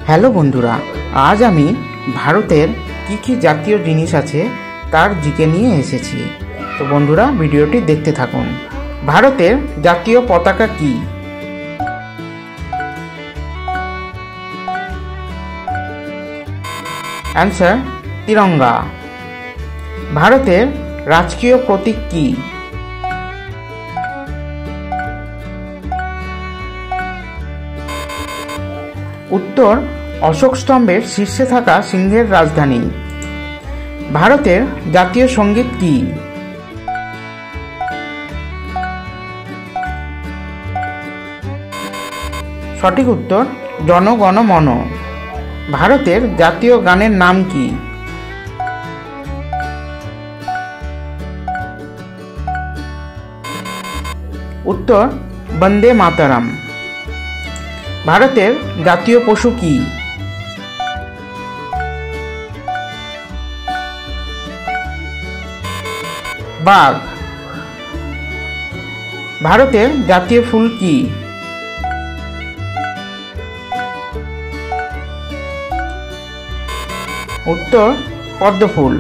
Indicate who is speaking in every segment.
Speaker 1: Hello বন্ধুরা, আজ আমি ভারতের কী জাতীয় জিনিস আছে তার জিকে নিয়ে এসেছি। তো বন্ধুরা, ভিডিওটি দেখতে থাকুন। ভারতের জাতীয় পতাকা কি? অ্যান্সার তিরঙ্গা। ভারতের রাজকীয় প্রতীক কি? উত্তর অশোক স্তম্ভের শীর্ষে থাকা সিংহের রাজধানী। ভারতের জাতীয় সঙ্গীত কি? সঠিক উত্তর জন গণ মন। ভারতের জাতীয় গানের নাম কি? উত্তর বন্দে মাতরম। ভারতের জাতীয় পশু কি? বাঘ। ভারতের জাতীয় ফুল কি? উত্তর পদ্ম ফুল।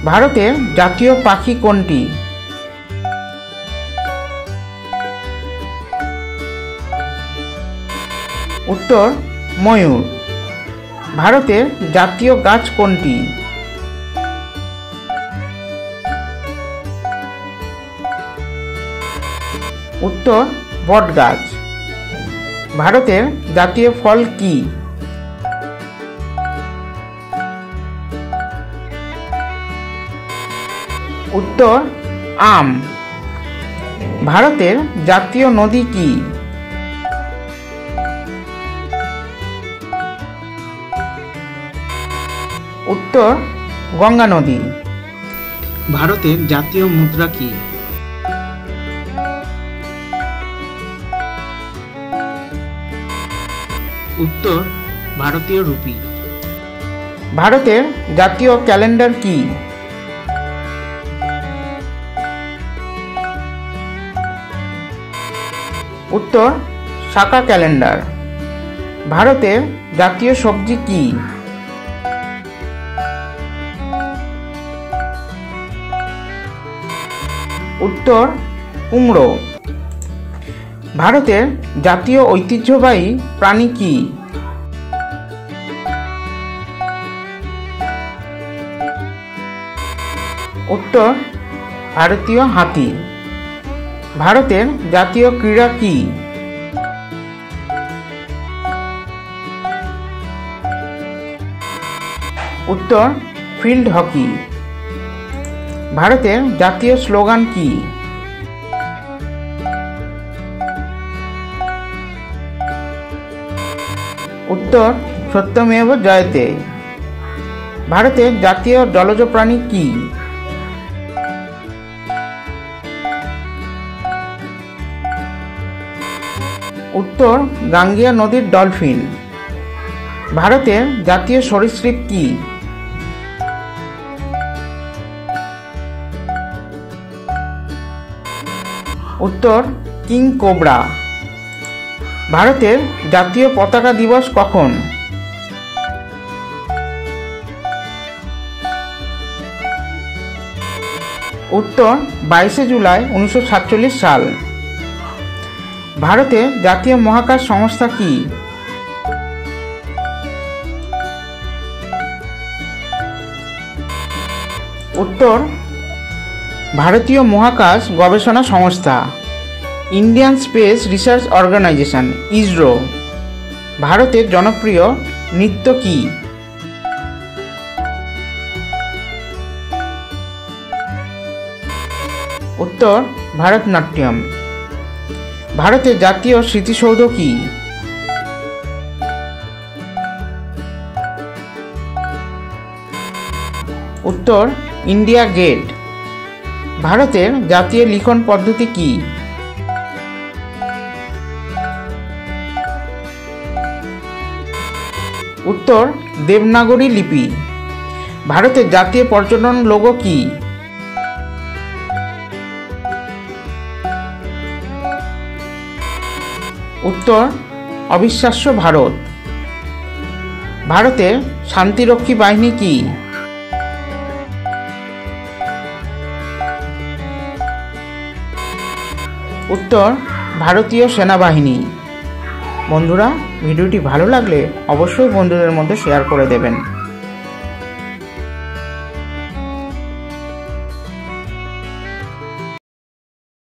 Speaker 1: ভারতের জাতীয় পাখি কোনটি? উত্তর ময়ূর। ভারতের জাতীয় গাছ কোনটি? উত্তর বটগাছ। ভারতের জাতীয় ফল কি? উত্তর আম। ভারতের জাতীয় নদী কি? উত্তর গঙ্গা নদী। ভারতের জাতীয় মুদ্রা কি? উত্তর ভারতীয় রুপি। ভারতের জাতীয় ক্যালেন্ডার কি? উত্তর শাকা ক্যালেন্ডার। ভারতের জাতীয় সবজি কি? উত্তর কুমড়ো। ভারতের জাতীয় ঐতিহ্যবাহী প্রাণী কি? উত্তর ভারতীয় হাতি। ভারতের জাতীয় ক্রীড়া কি? উত্তর ফিল্ড হকি। ভারতের জাতীয় স্লোগান কি? উত্তর সত্যমেব জয়তে। ভারতের জাতীয় জলজ প্রাণী কি? উত্তর গাঙ্গেয় নদীর ডলফিন। ভারতের জাতীয় সরীসৃপ কি? উত্তর কিং কোবরা। ভারতের জাতীয় পতাকা দিবস কখন? উত্তর 22শে জুলাই 1947 সাল। ভারতের জাতীয় মহাকাশ সংস্থা কি? উত্তর ভারতীয় মহাকাশ গবেষণা সংস্থা। Indian space research organisation ISRO. ভারতের জনপ্রিয় নৃত্য কি? উত্তর ভারতনাট্যম। ভারতের জাতীয় স্মৃতিসৌধ কি? উত্তর ইন্ডিয়া গেট। ভারতের জাতীয় লিখন পদ্ধতি কি? উত্তর দেবনাগরী লিপি। ভারতের জাতীয় পর্যটন লোগো কি? উত্তর অবিশ্বাস্য ভারত। ভারতের শান্তিরক্ষী বাহিনী কি? উত্তর ভারতীয় সেনাবাহিনী। বন্ধুরা, ভিডিওটি ভালো লাগলে অবশ্যই বন্ধুদের মধ্যে শেয়ার করে দেবেন।